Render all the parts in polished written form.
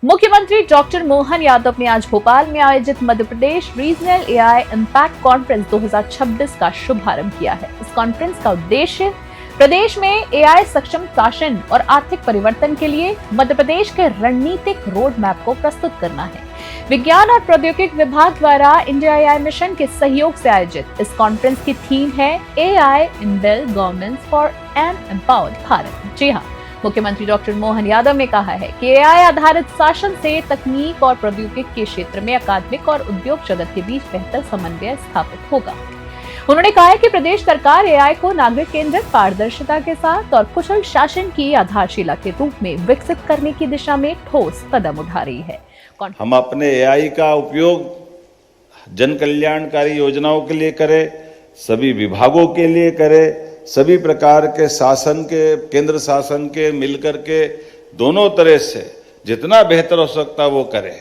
मुख्यमंत्री डॉक्टर मोहन यादव ने आज भोपाल में आयोजित Madhya Pradesh regional AI impact conference 2026 का शुभारंभ किया है। इस कॉन्फ्रेंस का उद्देश्य प्रदेश में एआई सक्षम शासन और आर्थिक परिवर्तन के लिए मध्य प्रदेश के रणनीतिक रोड मैप को प्रस्तुत करना है। विज्ञान और प्रौद्योगिकी विभाग द्वारा इंडिया एआई मिशन के सहयोग से आयोजित इस कॉन्फ्रेंस की थीम है AI in well governance for an empowered Bharat. जी हाँ, मुख्यमंत्री डॉक्टर मोहन यादव ने कहा है कि एआई आधारित शासन से तकनीक और प्रौद्योगिकी के क्षेत्र में अकादमिक और उद्योग जगत के बीच बेहतर समन्वय स्थापित होगा। उन्होंने कहा है कि प्रदेश सरकार एआई को नागरिक केंद्रित, पारदर्शिता के साथ और कुशल शासन की आधारशिला के रूप में विकसित करने की दिशा में ठोस कदम उठा रही है। हम अपने एआई का उपयोग जन कल्याणकारी योजनाओं के लिए करें, सभी विभागों के लिए करें, सभी प्रकार के शासन के, केंद्र शासन के मिलकर के दोनों तरह से जितना बेहतर हो सकता वो करें।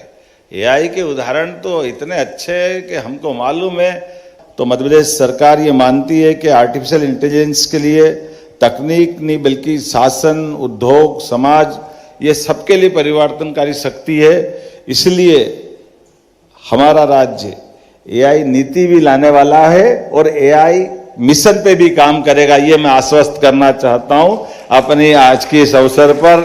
एआई के उदाहरण तो इतने अच्छे हैं कि हमको मालूम है। तो मध्य प्रदेश सरकार ये मानती है कि आर्टिफिशियल इंटेलिजेंस के लिए तकनीक नहीं बल्कि शासन, उद्योग, समाज ये सबके लिए परिवर्तनकारी शक्ति है। इसलिए हमारा राज्य एआई नीति भी लाने वाला है और एआई मिशन पे भी काम करेगा, ये मैं आश्वस्त करना चाहता हूं। अपनी आज की इस अवसर पर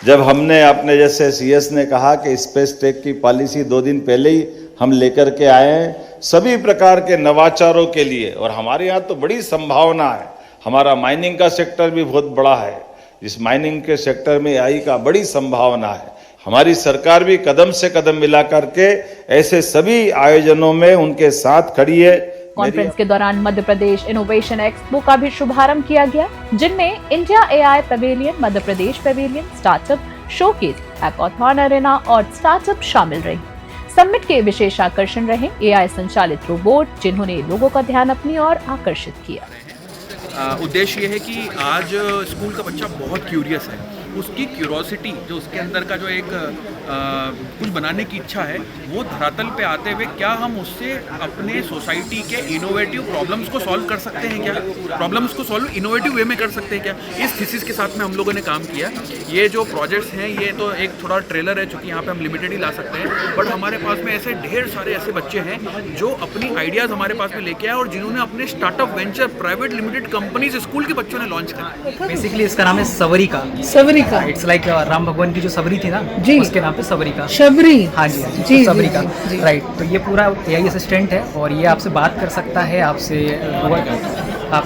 जब हमने अपने जैसे सीएस ने कहा कि स्पेस टेक की पॉलिसी 2 दिन पहले ही हम लेकर के आए हैं सभी प्रकार के नवाचारों के लिए, और हमारे यहाँ तो बड़ी संभावना है। हमारा माइनिंग का सेक्टर भी बहुत बड़ा है, इस माइनिंग के सेक्टर में एआई का बड़ी संभावना है। हमारी सरकार भी कदम से कदम मिला करके ऐसे सभी आयोजनों में उनके साथ खड़ी है। कॉन्फ्रेंस के दौरान मध्य प्रदेश इनोवेशन एक्सपो का भी शुभारंभ किया गया, जिनमें India AI pavilion, Madhya Pradesh pavilion, startup showcase, hackathon arena और स्टार्टअप शामिल रहे। समिट के विशेष आकर्षण रहे एआई संचालित रोबोट, जिन्होंने लोगों का ध्यान अपनी ओर आकर्षित किया। उद्देश्य ये है कि आज स्कूल का बच्चा बहुत क्यूरियस है, उसकी क्यूरोसिटी जो उसके अंदर का जो एक कुछ बनाने की इच्छा है वो धरातल पे आते हुए क्या हम उससे अपने सोसाइटी के इनोवेटिव प्रॉब्लम्स को सॉल्व कर सकते हैं, क्या प्रॉब्लम्स को सॉल्व इनोवेटिव वे में कर सकते हैं क्या। इस थीसिस के साथ में हम लोगों ने काम किया। ये जो प्रोजेक्ट्स हैं ये तो एक थोड़ा ट्रेलर है, चूँकि यहाँ पे हम लिमिटेड ही ला सकते हैं, बट हमारे पास में ऐसे ढेर सारे ऐसे बच्चे हैं जो अपनी आइडियाज़ हमारे पास में लेके आए और जिन्होंने अपने startup venture private limited companies school के बच्चों ने लॉन्च करा। बेसिकली इसका नाम है सबरी का इट्स लाइक राम भगवान की जो सबरी थी ना जी, उसके नाम पे सबरी का शबरी। हाँ जी जी, तो सबरी का राइट। तो ये पूरा एआई असिस्टेंट है और ये आपसे बात कर सकता है, आपसे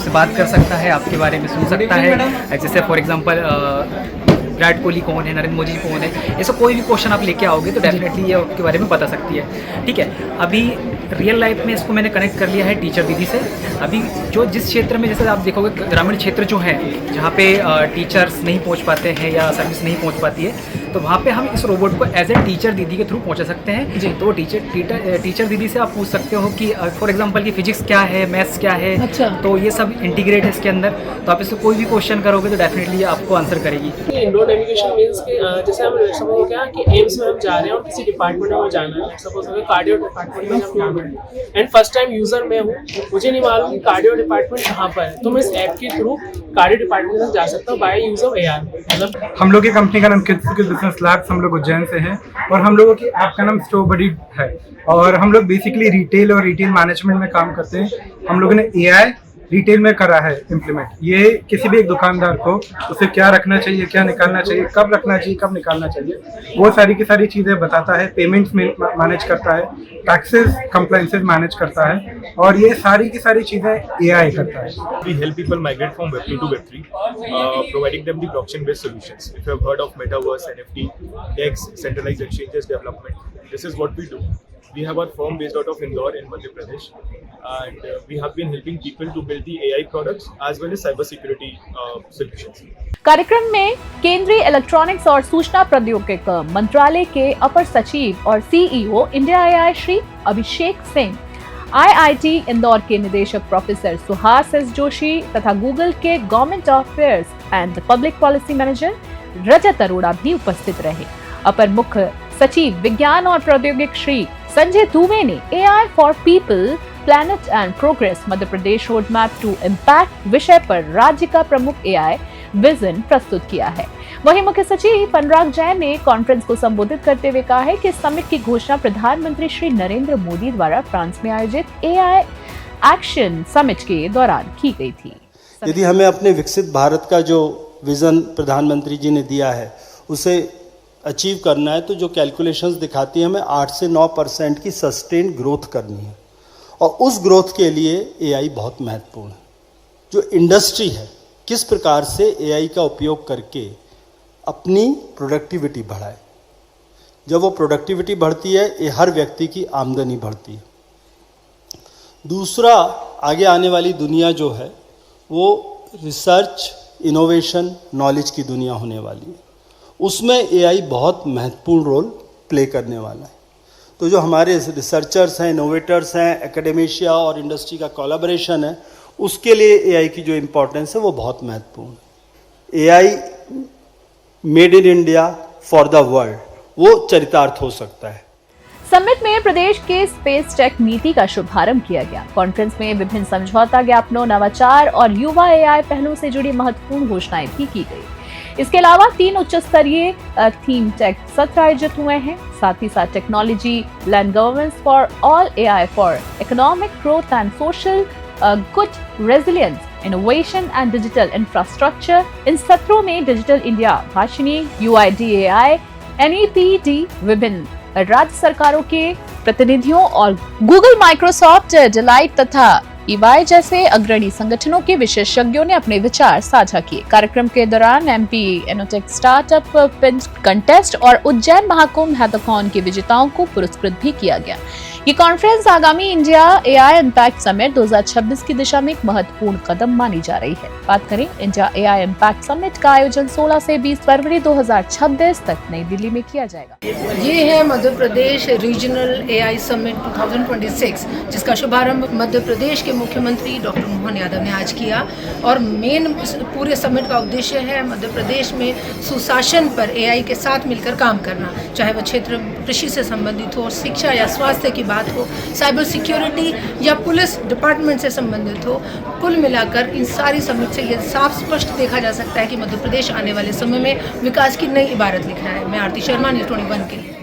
बात कर सकता है, आपके बारे में सुन सकता है। जैसे फॉर एग्जांपल विराट कोहली कौन है, नरेंद्र मोदी कौन है, ऐसा कोई भी क्वेश्चन आप लेके आओगे तो डेफिनेटली ये आपके बारे में बता सकती है। ठीक है, अभी रियल लाइफ में इसको मैंने कनेक्ट कर लिया है टीचर दीदी से। अभी जो जिस क्षेत्र में जैसे आप देखोगे ग्रामीण क्षेत्र जो है जहाँ पे टीचर्स नहीं पहुँच पाते हैं या सर्विस नहीं पहुँच पाती है, तो वहाँ पे हम इस रोबोट को एज ए टीचर दीदी के थ्रू पहुँचा सकते हैं जी। तो वो टीचर दीदी से आप पूछ सकते हो कि फॉर एग्जांपल कि फिजिक्स क्या है, मैथ्स क्या है। अच्छा। तो ये सब इंटीग्रेट है इसके अंदर, तो आप इससे कोई भी क्वेश्चन करोगे तो डेफिनेटली आपको आंसर करेगी। इंडोर नेविगेशन मीन्स कि जैसे हम सपोज हो गया कि एम्स में हम जा रहे हैं और किसी डिपार्टमेंट में जाना है, सपोज हो गया कार्डियो डिपार्टमेंट में हम जा रहे हैं एंड फर्स्ट टाइम यूजर मैं हूँ, मुझे नहीं मालूम कि कार्डियो डिपार्टमेंट कहाँ पर है, तो मैं इस ऐप के थ्रू कार्डियो डिपार्टमेंट तक जा सकता हूँ बाय यूज ऑफ एआर। मतलब हम लोग की कंपनी का नाम किड्स बिजनेस लैब्स, हम लोग उज्जैन से हैं और हम लोगों की ऐप का नाम स्टोर बडी है और हम लोग बेसिकली रिटेल और रिटेल मैनेजमेंट में काम करते हैं। हम लोगों ने एआई रिटेल में करा है इम्प्लीमेंट। ये किसी भी एक दुकानदार को उसे क्या रखना चाहिए, क्या निकालना चाहिए, कब रखना चाहिए, कब निकालना चाहिए, वो सारी की सारी चीज़ें बताता है। पेमेंट्स मैनेज करता है, टैक्सेस कंप्लायंसेस मैनेज करता है और ये सारी की सारी चीज़ें एआई करता है। We help people migrate from Web 2 to Web 3, providing them the blockchain-based solutions. If you have heard of Metaverse, NFT, DEX, centralized exchanges development, this is what we do. We have our firm based out of Indore in Madhya Pradesh, and we have been helping people to build the AI products as well as cyber security solutions. कार्यक्रम में केंद्रीय electronics और सूचना प्रौद्योगिकी मंत्रालय के अपर सचिव और CEO India AI Shri Abhishek Singh, IIT Indore के निदेशक प्रोफेसर सुहास एस जोशी तथा गूगल के government affairs and public policy manager Rajat Arora भी उपस्थित रहे। अपर मुख्य सचिव विज्ञान और प्रौद्योगिकी श्री संजय दुबे ने AI for people, planet and progress Madhya Pradesh road map to impact विषय पर राज्य का प्रमुख एआई विजन प्रस्तुत किया है। वहीं मुख्य सचिव अनुराग जैन ने कॉन्फ्रेंस को संबोधित करते हुए कहा है कि समिट की घोषणा प्रधानमंत्री श्री नरेंद्र मोदी द्वारा फ्रांस में आयोजित एआई एक्शन समिट के दौरान की गई थी। यदि हमें अपने विकसित भारत का जो विजन प्रधानमंत्री जी ने दिया है उसे अचीव करना है, तो जो कैलकुलेशंस दिखाती हैं हमें 8 से 9% की सस्टेन ग्रोथ करनी है, और उस ग्रोथ के लिए एआई बहुत महत्वपूर्ण है। जो इंडस्ट्री है किस प्रकार से एआई का उपयोग करके अपनी प्रोडक्टिविटी बढ़ाए। जब वो प्रोडक्टिविटी बढ़ती है, ये हर व्यक्ति की आमदनी बढ़ती है। दूसरा, आगे आने वाली दुनिया जो है वो रिसर्च, इनोवेशन, नॉलेज की दुनिया होने वाली है। उसमें एआई बहुत महत्वपूर्ण रोल प्ले करने वाला है। तो जो हमारे रिसर्चर्स हैं, इनोवेटर्स हैं, एकेडेमिशिया और इंडस्ट्री का कोलैबोरेशन है, उसके लिए एआई की जो इम्पोर्टेंस है वो बहुत महत्वपूर्ण है। AI made in India for the world, वो चरितार्थ हो सकता है। समिट में प्रदेश के स्पेस टेक नीति का शुभारंभ किया गया। कॉन्फ्रेंस में विभिन्न समझौता ज्ञापनों, नवाचार और युवा एआई पहलों से जुड़ी महत्वपूर्ण घोषणाएं भी की गई। इसके अलावा 3 उच्च स्तरीय थीम टेक सत्र आयोजित हुए हैं। साथ ही साथ technology, land governance for all, AI for economic growth and social good, resilience, innovation and digital infrastructure. इन सत्रों में digital India Bhashini, UIDAI, NEPD, विभिन्न राज्य सरकारों के प्रतिनिधियों और गूगल, माइक्रोसॉफ्ट, डेलाइट तथा EY जैसे अग्रणी संगठनों के विशेषज्ञों ने अपने विचार साझा किए। कार्यक्रम के दौरान MP एनोटेक स्टार्टअप पिंच कंटेस्ट और उज्जैन महाकुंभ हैकाथॉन के विजेताओं को पुरस्कृत भी किया गया। ये कॉन्फ्रेंस आगामी इंडिया एआई इम्पैक्ट समिट 2026 की दिशा में एक महत्वपूर्ण कदम मानी जा रही है। बात करें इंडिया एआई इम्पैक्ट समिट का आयोजन 16 से 20 फरवरी 2026 तक नई दिल्ली में किया जाएगा। ये है Madhya Pradesh regional AI summit 2026, जिसका शुभारंभ मध्य प्रदेश के मुख्यमंत्री डॉक्टर मोहन यादव ने आज किया। और मेन पूरे समिट का उद्देश्य है मध्य प्रदेश में सुशासन पर एआई के साथ मिलकर काम करना, चाहे वह क्षेत्र कृषि से संबंधित हो, शिक्षा या स्वास्थ्य की बात हो, साइबर सिक्योरिटी या पुलिस डिपार्टमेंट से संबंधित हो। कुल मिलाकर इन सारी समिट से ये साफ स्पष्ट देखा जा सकता है कि मध्य प्रदेश आने वाले समय में विकास की नई इबारत लिख रहा है। मैं आरती शर्मा, न्यूज़ 21 के लिए।